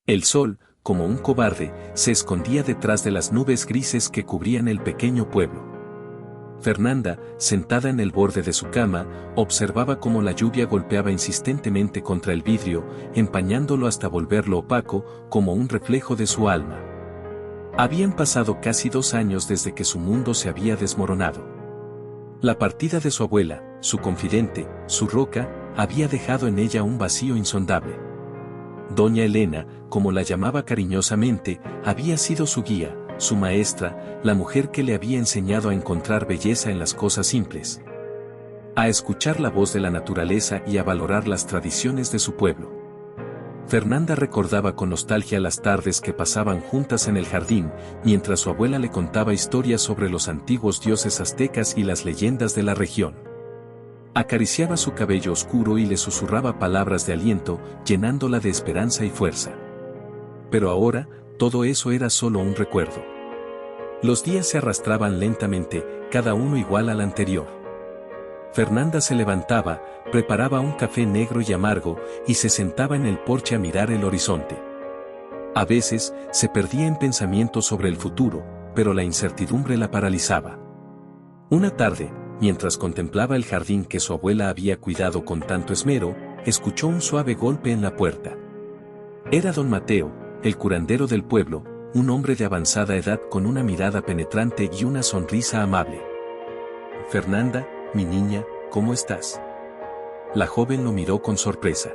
El sol, como un cobarde, se escondía detrás de las nubes grises que cubrían el pequeño pueblo. Fernanda, sentada en el borde de su cama, observaba cómo la lluvia golpeaba insistentemente contra el vidrio, empañándolo hasta volverlo opaco, como un reflejo de su alma. Habían pasado casi 2 años desde que su mundo se había desmoronado. La partida de su abuela, su confidente, su roca, había dejado en ella un vacío insondable. Doña Elena, como la llamaba cariñosamente, había sido su guía, su maestra, la mujer que le había enseñado a encontrar belleza en las cosas simples, a escuchar la voz de la naturaleza y a valorar las tradiciones de su pueblo. Fernanda recordaba con nostalgia las tardes que pasaban juntas en el jardín, mientras su abuela le contaba historias sobre los antiguos dioses aztecas y las leyendas de la región. Acariciaba su cabello oscuro y le susurraba palabras de aliento, llenándola de esperanza y fuerza. Pero ahora, todo eso era solo un recuerdo. Los días se arrastraban lentamente, cada uno igual al anterior. Fernanda se levantaba, preparaba un café negro y amargo, y se sentaba en el porche a mirar el horizonte. A veces, se perdía en pensamientos sobre el futuro, pero la incertidumbre la paralizaba. Una tarde, mientras contemplaba el jardín que su abuela había cuidado con tanto esmero, escuchó un suave golpe en la puerta. Era don Mateo, el curandero del pueblo, un hombre de avanzada edad con una mirada penetrante y una sonrisa amable. «Fernanda, mi niña, ¿cómo estás?». La joven lo miró con sorpresa.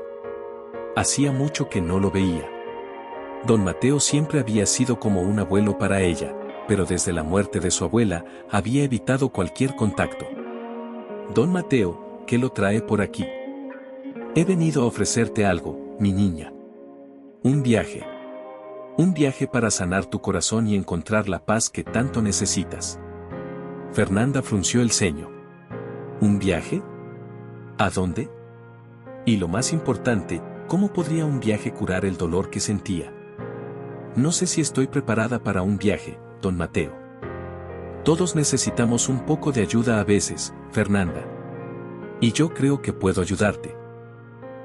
Hacía mucho que no lo veía. Don Mateo siempre había sido como un abuelo para ella, pero desde la muerte de su abuela, había evitado cualquier contacto. «Don Mateo, ¿qué lo trae por aquí?». «He venido a ofrecerte algo, mi niña. Un viaje. Un viaje para sanar tu corazón y encontrar la paz que tanto necesitas». Fernanda frunció el ceño. ¿Un viaje? ¿A dónde? Y lo más importante, ¿cómo podría un viaje curar el dolor que sentía? «No sé si estoy preparada para un viaje, don Mateo. Todos necesitamos un poco de ayuda a veces, Fernanda. Y yo creo que puedo ayudarte».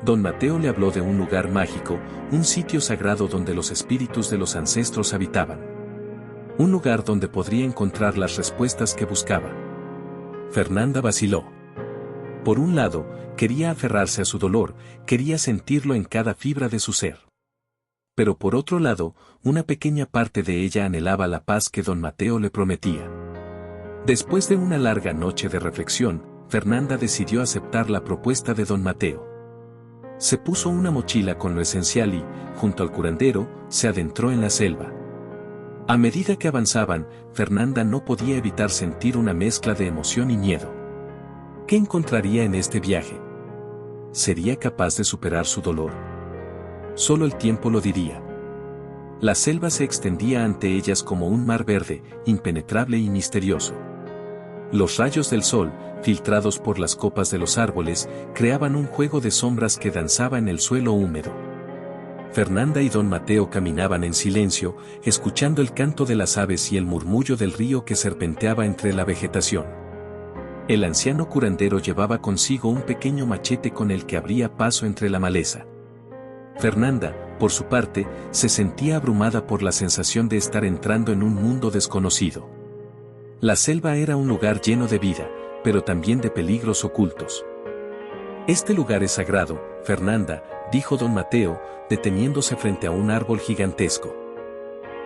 Don Mateo le habló de un lugar mágico, un sitio sagrado donde los espíritus de los ancestros habitaban. Un lugar donde podría encontrar las respuestas que buscaba. Fernanda vaciló. Por un lado, quería aferrarse a su dolor, quería sentirlo en cada fibra de su ser. Pero por otro lado, una pequeña parte de ella anhelaba la paz que don Mateo le prometía. Después de una larga noche de reflexión, Fernanda decidió aceptar la propuesta de don Mateo. Se puso una mochila con lo esencial y, junto al curandero, se adentró en la selva. A medida que avanzaban, Fernanda no podía evitar sentir una mezcla de emoción y miedo. ¿Qué encontraría en este viaje? ¿Sería capaz de superar su dolor? Solo el tiempo lo diría. La selva se extendía ante ellas como un mar verde, impenetrable y misterioso. Los rayos del sol, filtrados por las copas de los árboles, creaban un juego de sombras que danzaba en el suelo húmedo. Fernanda y don Mateo caminaban en silencio, escuchando el canto de las aves y el murmullo del río que serpenteaba entre la vegetación. El anciano curandero llevaba consigo un pequeño machete con el que abría paso entre la maleza. Fernanda, por su parte, se sentía abrumada por la sensación de estar entrando en un mundo desconocido. La selva era un lugar lleno de vida, pero también de peligros ocultos. «Este lugar es sagrado, Fernanda», dijo don Mateo, deteniéndose frente a un árbol gigantesco.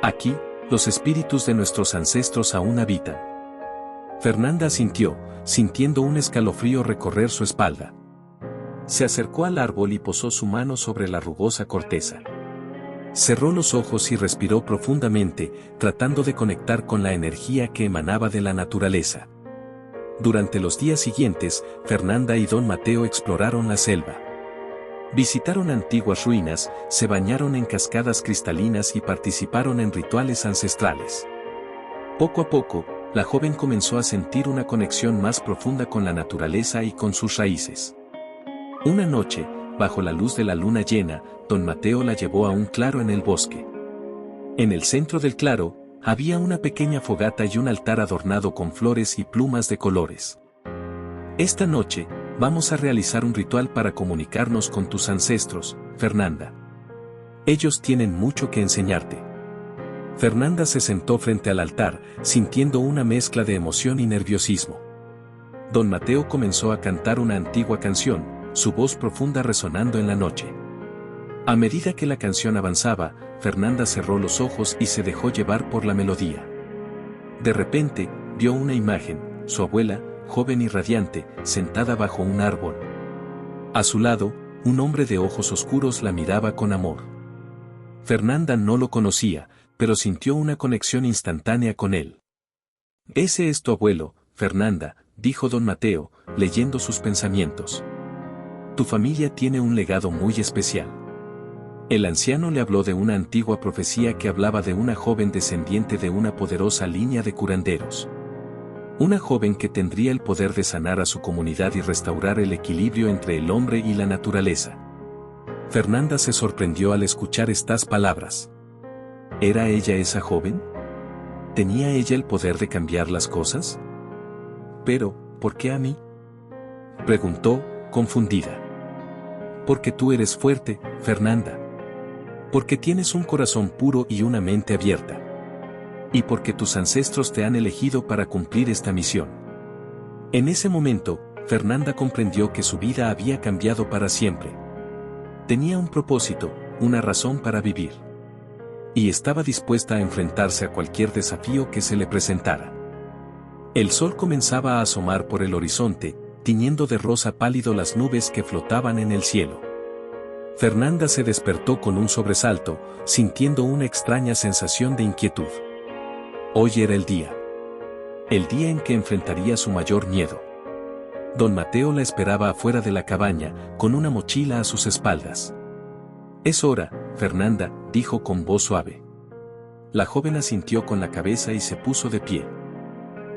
«Aquí, los espíritus de nuestros ancestros aún habitan». Fernanda asintió, sintiendo un escalofrío recorrer su espalda. Se acercó al árbol y posó su mano sobre la rugosa corteza. Cerró los ojos y respiró profundamente, tratando de conectar con la energía que emanaba de la naturaleza. Durante los días siguientes, Fernanda y don Mateo exploraron la selva. Visitaron antiguas ruinas, se bañaron en cascadas cristalinas y participaron en rituales ancestrales. Poco a poco, la joven comenzó a sentir una conexión más profunda con la naturaleza y con sus raíces. Una noche, bajo la luz de la luna llena, don Mateo la llevó a un claro en el bosque. En el centro del claro, había una pequeña fogata y un altar adornado con flores y plumas de colores. «Esta noche, vamos a realizar un ritual para comunicarnos con tus ancestros, Fernanda. Ellos tienen mucho que enseñarte. Fernanda se sentó frente al altar, sintiendo una mezcla de emoción y nerviosismo. Don Mateo comenzó a cantar una antigua canción, su voz profunda resonando en la noche. A medida que la canción avanzaba, Fernanda cerró los ojos y se dejó llevar por la melodía. De repente, vio una imagen, su abuela, joven y radiante, sentada bajo un árbol. A su lado, un hombre de ojos oscuros la miraba con amor. Fernanda no lo conocía, pero sintió una conexión instantánea con él. «Ese es tu abuelo, Fernanda», dijo don Mateo, leyendo sus pensamientos. «Tu familia tiene un legado muy especial». El anciano le habló de una antigua profecía que hablaba de una joven descendiente de una poderosa línea de curanderos. Una joven que tendría el poder de sanar a su comunidad y restaurar el equilibrio entre el hombre y la naturaleza. Fernanda se sorprendió al escuchar estas palabras. ¿Era ella esa joven? ¿Tenía ella el poder de cambiar las cosas? Pero, ¿por qué a mí?, preguntó, confundida. Porque tú eres fuerte, Fernanda. Porque tienes un corazón puro y una mente abierta. Y porque tus ancestros te han elegido para cumplir esta misión. En ese momento, Fernanda comprendió que su vida había cambiado para siempre. Tenía un propósito, una razón para vivir. Y estaba dispuesta a enfrentarse a cualquier desafío que se le presentara. El sol comenzaba a asomar por el horizonte, tiñendo de rosa pálido las nubes que flotaban en el cielo. Fernanda se despertó con un sobresalto, sintiendo una extraña sensación de inquietud. Hoy era el día. El día en que enfrentaría su mayor miedo. Don Mateo la esperaba afuera de la cabaña, con una mochila a sus espaldas. «Es hora, Fernanda», dijo con voz suave. La joven asintió con la cabeza y se puso de pie.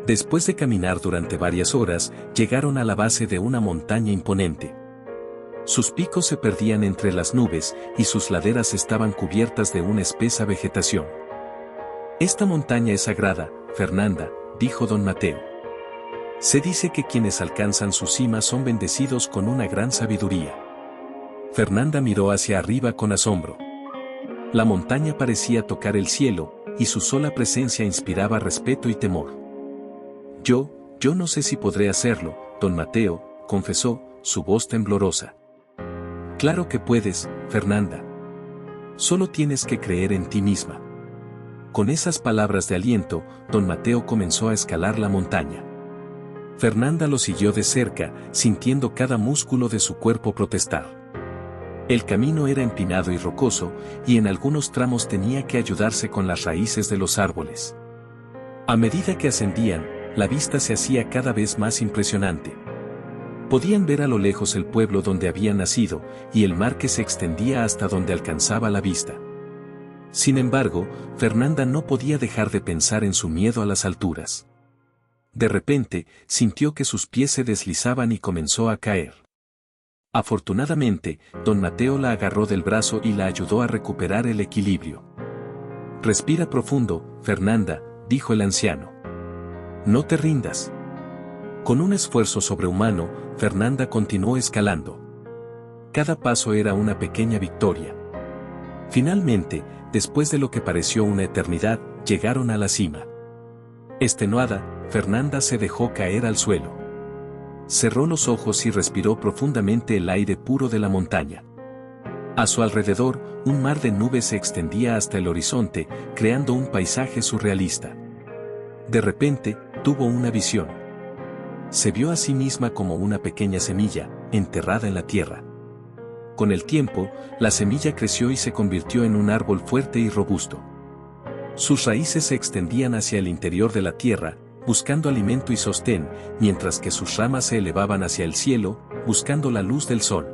Después de caminar durante varias horas, llegaron a la base de una montaña imponente. Sus picos se perdían entre las nubes y sus laderas estaban cubiertas de una espesa vegetación. «Esta montaña es sagrada, Fernanda», dijo don Mateo. «Se dice que quienes alcanzan su cima son bendecidos con una gran sabiduría». Fernanda miró hacia arriba con asombro. La montaña parecía tocar el cielo, y su sola presencia inspiraba respeto y temor. Yo no sé si podré hacerlo, don Mateo», confesó, su voz temblorosa. «Claro que puedes, Fernanda. Solo tienes que creer en ti misma». Con esas palabras de aliento, don Mateo comenzó a escalar la montaña. Fernanda lo siguió de cerca, sintiendo cada músculo de su cuerpo protestar. El camino era empinado y rocoso, y en algunos tramos tenía que ayudarse con las raíces de los árboles. A medida que ascendían, la vista se hacía cada vez más impresionante. Podían ver a lo lejos el pueblo donde habían nacido, y el mar que se extendía hasta donde alcanzaba la vista. Sin embargo, Fernanda no podía dejar de pensar en su miedo a las alturas. De repente, sintió que sus pies se deslizaban y comenzó a caer. Afortunadamente, don Mateo la agarró del brazo y la ayudó a recuperar el equilibrio. «Respira profundo, Fernanda», dijo el anciano. «No te rindas». Con un esfuerzo sobrehumano, Fernanda continuó escalando. Cada paso era una pequeña victoria. Finalmente, después de lo que pareció una eternidad, llegaron a la cima. Extenuada, Fernanda se dejó caer al suelo. Cerró los ojos y respiró profundamente el aire puro de la montaña. A su alrededor, un mar de nubes se extendía hasta el horizonte, creando un paisaje surrealista. De repente, tuvo una visión. Se vio a sí misma como una pequeña semilla, enterrada en la tierra. Con el tiempo, la semilla creció y se convirtió en un árbol fuerte y robusto. Sus raíces se extendían hacia el interior de la tierra, buscando alimento y sostén, mientras que sus ramas se elevaban hacia el cielo, buscando la luz del sol.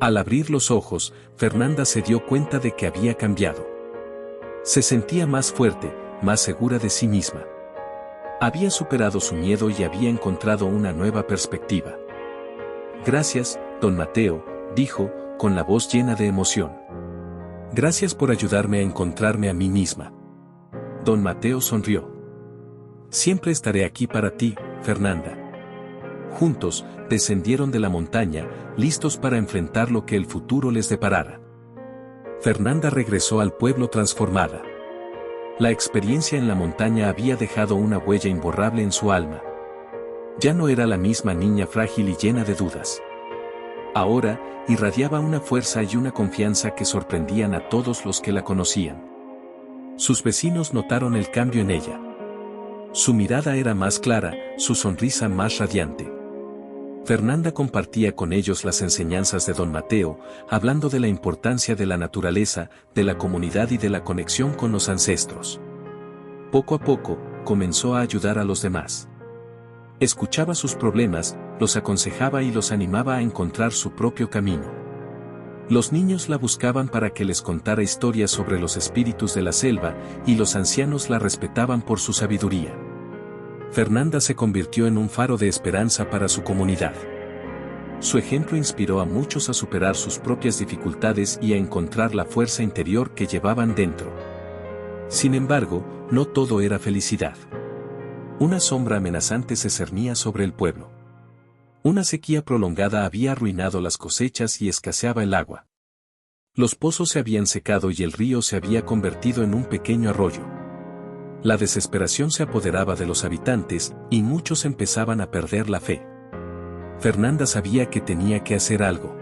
Al abrir los ojos, Fernanda se dio cuenta de que había cambiado. Se sentía más fuerte, más segura de sí misma. Había superado su miedo y había encontrado una nueva perspectiva. «Gracias, don Mateo», dijo, con la voz llena de emoción. «Gracias por ayudarme a encontrarme a mí misma». Don Mateo sonrió. «Siempre estaré aquí para ti, Fernanda». Juntos, descendieron de la montaña, listos para enfrentar lo que el futuro les deparara. Fernanda regresó al pueblo transformada. La experiencia en la montaña había dejado una huella imborrable en su alma. Ya no era la misma niña frágil y llena de dudas. Ahora, irradiaba una fuerza y una confianza que sorprendían a todos los que la conocían. Sus vecinos notaron el cambio en ella. Su mirada era más clara, su sonrisa más radiante. Fernanda compartía con ellos las enseñanzas de don Mateo, hablando de la importancia de la naturaleza, de la comunidad y de la conexión con los ancestros. Poco a poco, comenzó a ayudar a los demás. Escuchaba sus problemas, los aconsejaba y los animaba a encontrar su propio camino. Los niños la buscaban para que les contara historias sobre los espíritus de la selva, y los ancianos la respetaban por su sabiduría. Fernanda se convirtió en un faro de esperanza para su comunidad. Su ejemplo inspiró a muchos a superar sus propias dificultades y a encontrar la fuerza interior que llevaban dentro. Sin embargo, no todo era felicidad. Una sombra amenazante se cernía sobre el pueblo. Una sequía prolongada había arruinado las cosechas y escaseaba el agua. Los pozos se habían secado y el río se había convertido en un pequeño arroyo. La desesperación se apoderaba de los habitantes, y muchos empezaban a perder la fe. Fernanda sabía que tenía que hacer algo.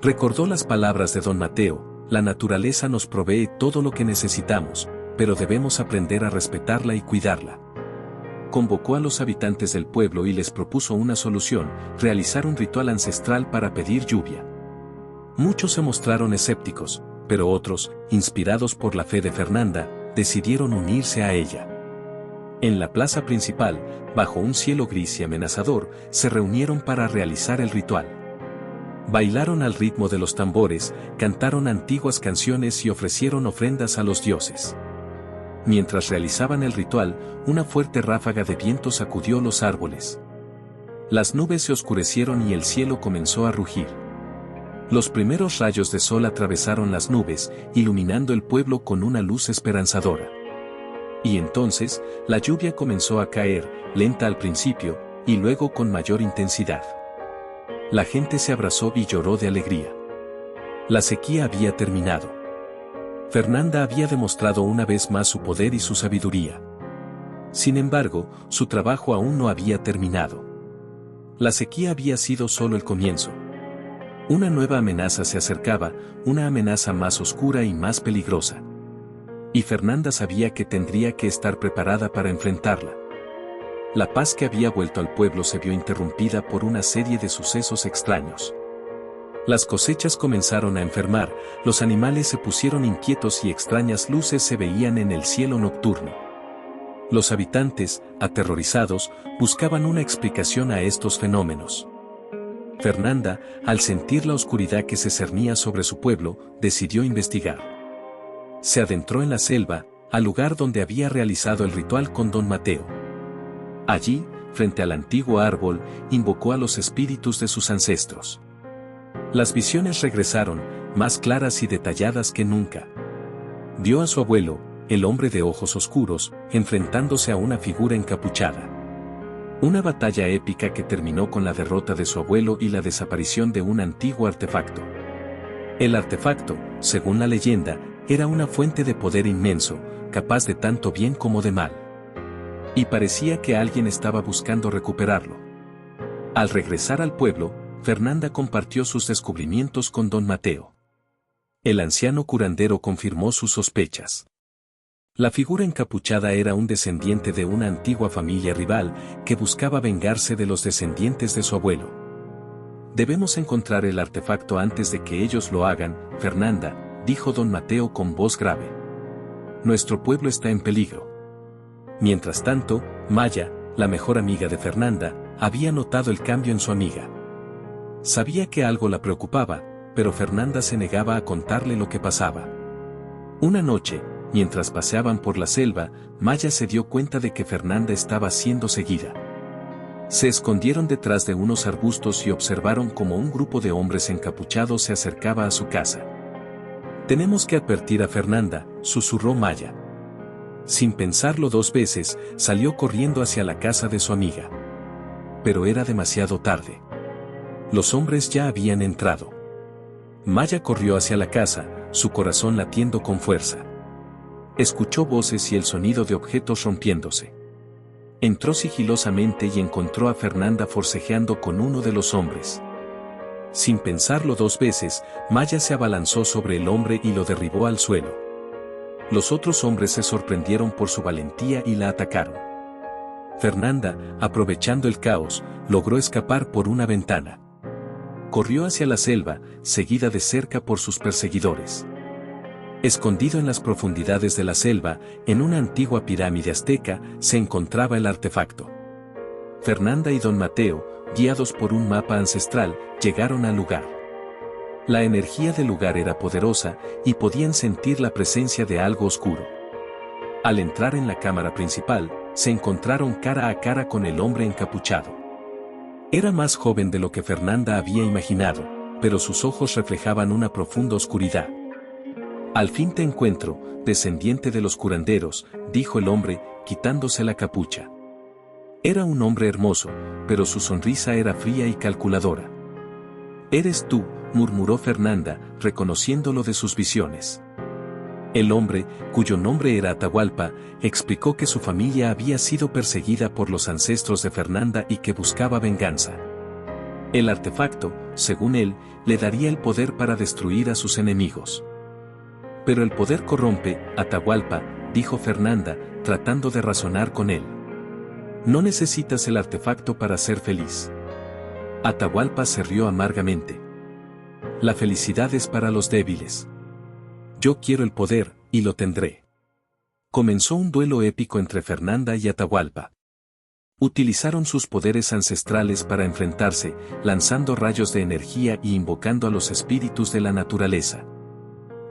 Recordó las palabras de don Mateo: la naturaleza nos provee todo lo que necesitamos, pero debemos aprender a respetarla y cuidarla. Convocó a los habitantes del pueblo y les propuso una solución: realizar un ritual ancestral para pedir lluvia. Muchos se mostraron escépticos, pero otros, inspirados por la fe de Fernanda, decidieron unirse a ella. En la plaza principal, bajo un cielo gris y amenazador, se reunieron para realizar el ritual. Bailaron al ritmo de los tambores, cantaron antiguas canciones y ofrecieron ofrendas a los dioses. Mientras realizaban el ritual, una fuerte ráfaga de viento sacudió los árboles. Las nubes se oscurecieron y el cielo comenzó a rugir. Los primeros rayos de sol atravesaron las nubes, iluminando el pueblo con una luz esperanzadora. Y entonces, la lluvia comenzó a caer, lenta al principio, y luego con mayor intensidad. La gente se abrazó y lloró de alegría. La sequía había terminado. Fernanda había demostrado una vez más su poder y su sabiduría. Sin embargo, su trabajo aún no había terminado. La sequía había sido solo el comienzo. Una nueva amenaza se acercaba, una amenaza más oscura y más peligrosa. Y Fernanda sabía que tendría que estar preparada para enfrentarla. La paz que había vuelto al pueblo se vio interrumpida por una serie de sucesos extraños. Las cosechas comenzaron a enfermar, los animales se pusieron inquietos y extrañas luces se veían en el cielo nocturno. Los habitantes, aterrorizados, buscaban una explicación a estos fenómenos. Fernanda, al sentir la oscuridad que se cernía sobre su pueblo, decidió investigar. Se adentró en la selva, al lugar donde había realizado el ritual con don Mateo. Allí, frente al antiguo árbol, invocó a los espíritus de sus ancestros. Las visiones regresaron, más claras y detalladas que nunca. Vio a su abuelo, el hombre de ojos oscuros, enfrentándose a una figura encapuchada. Una batalla épica que terminó con la derrota de su abuelo y la desaparición de un antiguo artefacto. El artefacto, según la leyenda, era una fuente de poder inmenso, capaz de tanto bien como de mal. Y parecía que alguien estaba buscando recuperarlo. Al regresar al pueblo, Fernanda compartió sus descubrimientos con don Mateo. El anciano curandero confirmó sus sospechas. La figura encapuchada era un descendiente de una antigua familia rival que buscaba vengarse de los descendientes de su abuelo. Debemos encontrar el artefacto antes de que ellos lo hagan, Fernanda, dijo don Mateo con voz grave. Nuestro pueblo está en peligro. Mientras tanto, Maya, la mejor amiga de Fernanda, había notado el cambio en su amiga. Sabía que algo la preocupaba, pero Fernanda se negaba a contarle lo que pasaba. Una noche, mientras paseaban por la selva, Maya se dio cuenta de que Fernanda estaba siendo seguida. Se escondieron detrás de unos arbustos y observaron cómo un grupo de hombres encapuchados se acercaba a su casa. Tenemos que advertir a Fernanda, susurró Maya. Sin pensarlo dos veces, salió corriendo hacia la casa de su amiga. Pero era demasiado tarde. Los hombres ya habían entrado. Maya corrió hacia la casa, su corazón latiendo con fuerza. Escuchó voces y el sonido de objetos rompiéndose. Entró sigilosamente y encontró a Fernanda forcejeando con uno de los hombres. Sin pensarlo 2 veces, Maya se abalanzó sobre el hombre y lo derribó al suelo. Los otros hombres se sorprendieron por su valentía y la atacaron. Fernanda, aprovechando el caos, logró escapar por una ventana. Corrió hacia la selva, seguida de cerca por sus perseguidores. Escondido en las profundidades de la selva, en una antigua pirámide azteca, se encontraba el artefacto. Fernanda y don Mateo, guiados por un mapa ancestral, llegaron al lugar. La energía del lugar era poderosa y podían sentir la presencia de algo oscuro. Al entrar en la cámara principal, se encontraron cara a cara con el hombre encapuchado. Era más joven de lo que Fernanda había imaginado, pero sus ojos reflejaban una profunda oscuridad. «Al fin te encuentro, descendiente de los curanderos», dijo el hombre, quitándose la capucha. Era un hombre hermoso, pero su sonrisa era fría y calculadora. «Eres tú», murmuró Fernanda, reconociéndolo de sus visiones. El hombre, cuyo nombre era Atahualpa, explicó que su familia había sido perseguida por los ancestros de Fernanda y que buscaba venganza. El artefacto, según él, le daría el poder para destruir a sus enemigos. «Pero el poder corrompe, Atahualpa», dijo Fernanda, tratando de razonar con él. «No necesitas el artefacto para ser feliz». Atahualpa se rió amargamente. «La felicidad es para los débiles. Yo quiero el poder, y lo tendré». Comenzó un duelo épico entre Fernanda y Atahualpa. Utilizaron sus poderes ancestrales para enfrentarse, lanzando rayos de energía y invocando a los espíritus de la naturaleza.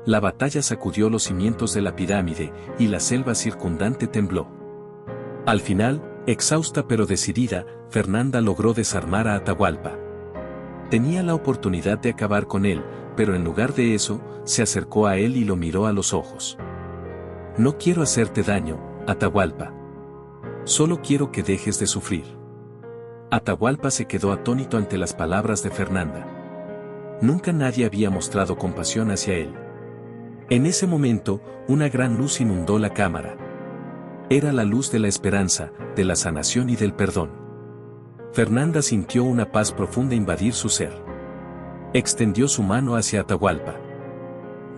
La batalla sacudió los cimientos de la pirámide, y la selva circundante tembló. Al final, exhausta pero decidida, Fernanda logró desarmar a Atahualpa. Tenía la oportunidad de acabar con él, pero en lugar de eso, se acercó a él y lo miró a los ojos. «No quiero hacerte daño, Atahualpa. Solo quiero que dejes de sufrir». Atahualpa se quedó atónito ante las palabras de Fernanda. Nunca nadie había mostrado compasión hacia él. En ese momento, una gran luz inundó la cámara. Era la luz de la esperanza, de la sanación y del perdón. Fernanda sintió una paz profunda invadir su ser. Extendió su mano hacia Atahualpa.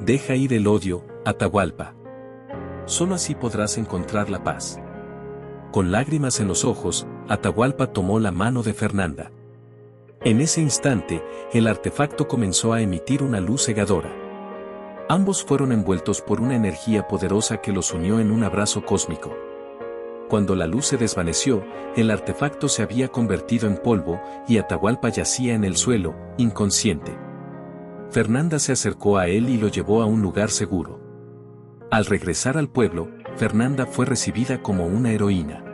«Deja ir el odio, Atahualpa. Solo así podrás encontrar la paz». Con lágrimas en los ojos, Atahualpa tomó la mano de Fernanda. En ese instante, el artefacto comenzó a emitir una luz cegadora. Ambos fueron envueltos por una energía poderosa que los unió en un abrazo cósmico. Cuando la luz se desvaneció, el artefacto se había convertido en polvo y Atahualpa yacía en el suelo, inconsciente. Fernanda se acercó a él y lo llevó a un lugar seguro. Al regresar al pueblo, Fernanda fue recibida como una heroína.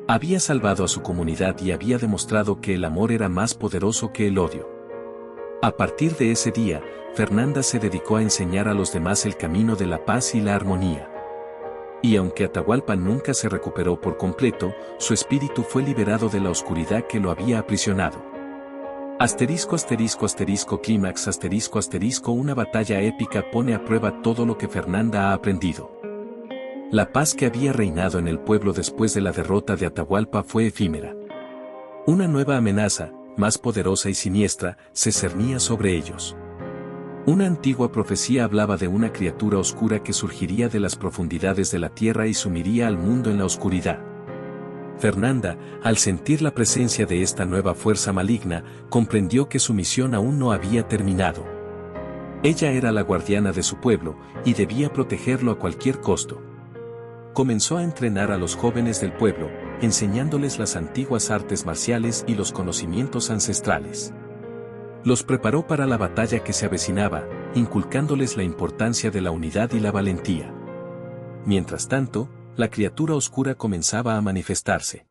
Había salvado a su comunidad y había demostrado que el amor era más poderoso que el odio. A partir de ese día, Fernanda se dedicó a enseñar a los demás el camino de la paz y la armonía. Y aunque Atahualpa nunca se recuperó por completo, su espíritu fue liberado de la oscuridad que lo había aprisionado. Asterisco asterisco asterisco clímax asterisco asterisco una batalla épica pone a prueba todo lo que Fernanda ha aprendido. La paz que había reinado en el pueblo después de la derrota de Atahualpa fue efímera. Una nueva amenaza, más poderosa y siniestra, se cernía sobre ellos. Una antigua profecía hablaba de una criatura oscura que surgiría de las profundidades de la tierra y sumiría al mundo en la oscuridad. Fernanda, al sentir la presencia de esta nueva fuerza maligna, comprendió que su misión aún no había terminado. Ella era la guardiana de su pueblo, y debía protegerlo a cualquier costo. Comenzó a entrenar a los jóvenes del pueblo, enseñándoles las antiguas artes marciales y los conocimientos ancestrales. Los preparó para la batalla que se avecinaba, inculcándoles la importancia de la unidad y la valentía. Mientras tanto, la criatura oscura comenzaba a manifestarse.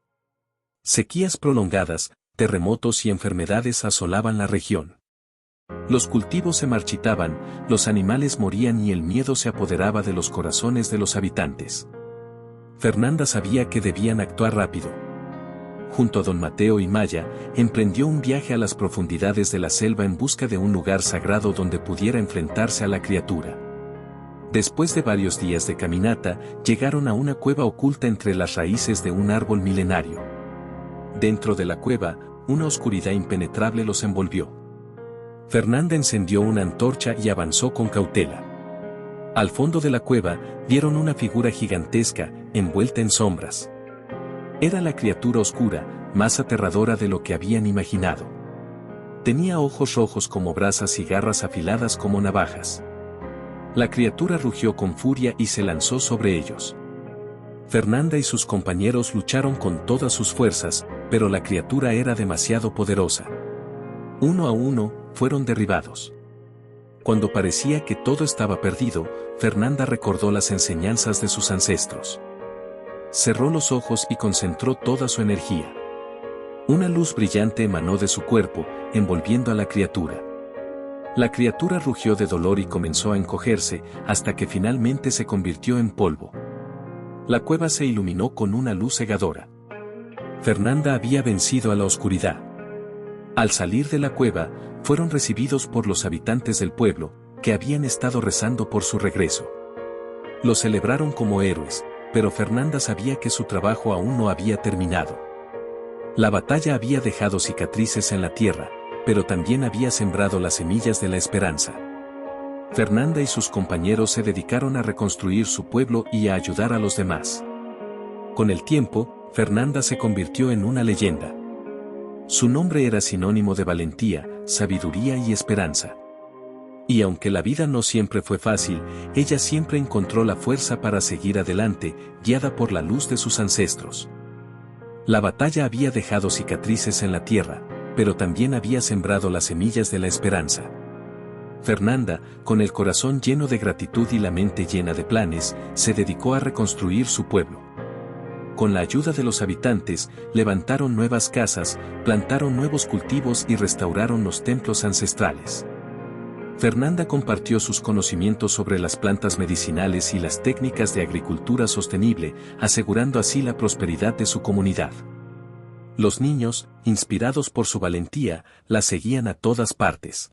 Sequías prolongadas, terremotos y enfermedades asolaban la región. Los cultivos se marchitaban, los animales morían y el miedo se apoderaba de los corazones de los habitantes. Fernanda sabía que debían actuar rápido. junto a don Mateo y Maya, emprendió un viaje a las profundidades de la selva en busca de un lugar sagrado donde pudiera enfrentarse a la criatura. Después de varios días de caminata, llegaron a una cueva oculta entre las raíces de un árbol milenario. Dentro de la cueva, una oscuridad impenetrable los envolvió. Fernanda encendió una antorcha y avanzó con cautela. Al fondo de la cueva, vieron una figura gigantesca, envuelta en sombras. Era la criatura oscura, más aterradora de lo que habían imaginado. Tenía ojos rojos como brasas y garras afiladas como navajas. La criatura rugió con furia y se lanzó sobre ellos. Fernanda y sus compañeros lucharon con todas sus fuerzas, pero la criatura era demasiado poderosa. Uno a uno, fueron derribados. Cuando parecía que todo estaba perdido, Fernanda recordó las enseñanzas de sus ancestros. Cerró los ojos y concentró toda su energía. Una luz brillante emanó de su cuerpo, envolviendo a la criatura. La criatura rugió de dolor y comenzó a encogerse, hasta que finalmente se convirtió en polvo. La cueva se iluminó con una luz cegadora. Fernanda había vencido a la oscuridad. Al salir de la cueva, fueron recibidos por los habitantes del pueblo, que habían estado rezando por su regreso. Lo celebraron como héroes, pero Fernanda sabía que su trabajo aún no había terminado. La batalla había dejado cicatrices en la tierra, pero también había sembrado las semillas de la esperanza. Fernanda y sus compañeros se dedicaron a reconstruir su pueblo y a ayudar a los demás. Con el tiempo, Fernanda se convirtió en una leyenda. Su nombre era sinónimo de valentía, sabiduría y esperanza. Y aunque la vida no siempre fue fácil, ella siempre encontró la fuerza para seguir adelante, guiada por la luz de sus ancestros. La batalla había dejado cicatrices en la tierra, pero también había sembrado las semillas de la esperanza. Fernanda, con el corazón lleno de gratitud y la mente llena de planes, se dedicó a reconstruir su pueblo. Con la ayuda de los habitantes, levantaron nuevas casas, plantaron nuevos cultivos y restauraron los templos ancestrales. Fernanda compartió sus conocimientos sobre las plantas medicinales y las técnicas de agricultura sostenible, asegurando así la prosperidad de su comunidad. Los niños, inspirados por su valentía, la seguían a todas partes.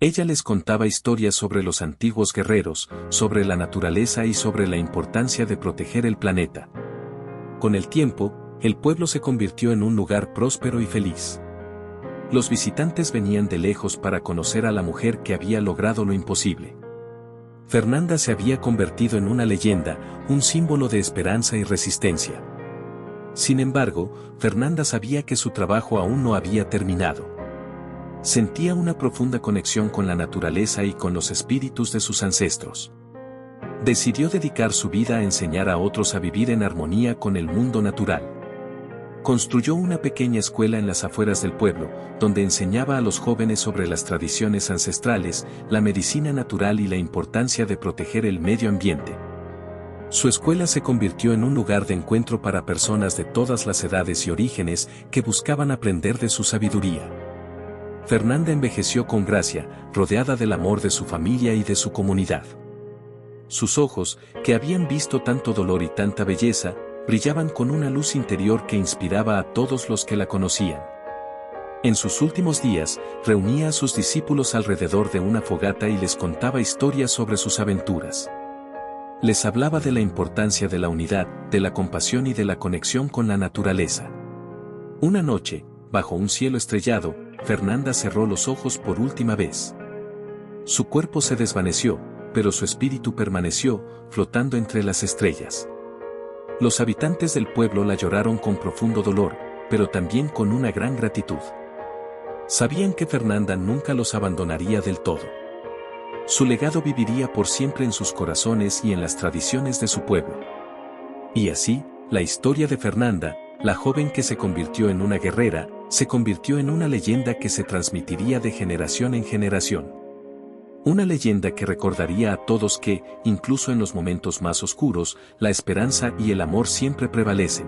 Ella les contaba historias sobre los antiguos guerreros, sobre la naturaleza y sobre la importancia de proteger el planeta. Con el tiempo, el pueblo se convirtió en un lugar próspero y feliz. Los visitantes venían de lejos para conocer a la mujer que había logrado lo imposible. Fernanda se había convertido en una leyenda, un símbolo de esperanza y resistencia. Sin embargo, Fernanda sabía que su trabajo aún no había terminado. Sentía una profunda conexión con la naturaleza y con los espíritus de sus ancestros. Decidió dedicar su vida a enseñar a otros a vivir en armonía con el mundo natural. Construyó una pequeña escuela en las afueras del pueblo, donde enseñaba a los jóvenes sobre las tradiciones ancestrales, la medicina natural y la importancia de proteger el medio ambiente. Su escuela se convirtió en un lugar de encuentro para personas de todas las edades y orígenes que buscaban aprender de su sabiduría. Fernanda envejeció con gracia, rodeada del amor de su familia y de su comunidad. Sus ojos, que habían visto tanto dolor y tanta belleza, brillaban con una luz interior que inspiraba a todos los que la conocían. En sus últimos días, reunía a sus discípulos alrededor de una fogata y les contaba historias sobre sus aventuras. Les hablaba de la importancia de la unidad, de la compasión y de la conexión con la naturaleza. Una noche, bajo un cielo estrellado, Fernanda cerró los ojos por última vez. Su cuerpo se desvaneció, pero su espíritu permaneció, flotando entre las estrellas. Los habitantes del pueblo la lloraron con profundo dolor, pero también con una gran gratitud. Sabían que Fernanda nunca los abandonaría del todo. Su legado viviría por siempre en sus corazones y en las tradiciones de su pueblo. Y así, la historia de Fernanda, la joven que se convirtió en una guerrera, se convirtió en una leyenda que se transmitiría de generación en generación. Una leyenda que recordaría a todos que, incluso en los momentos más oscuros, la esperanza y el amor siempre prevalecen.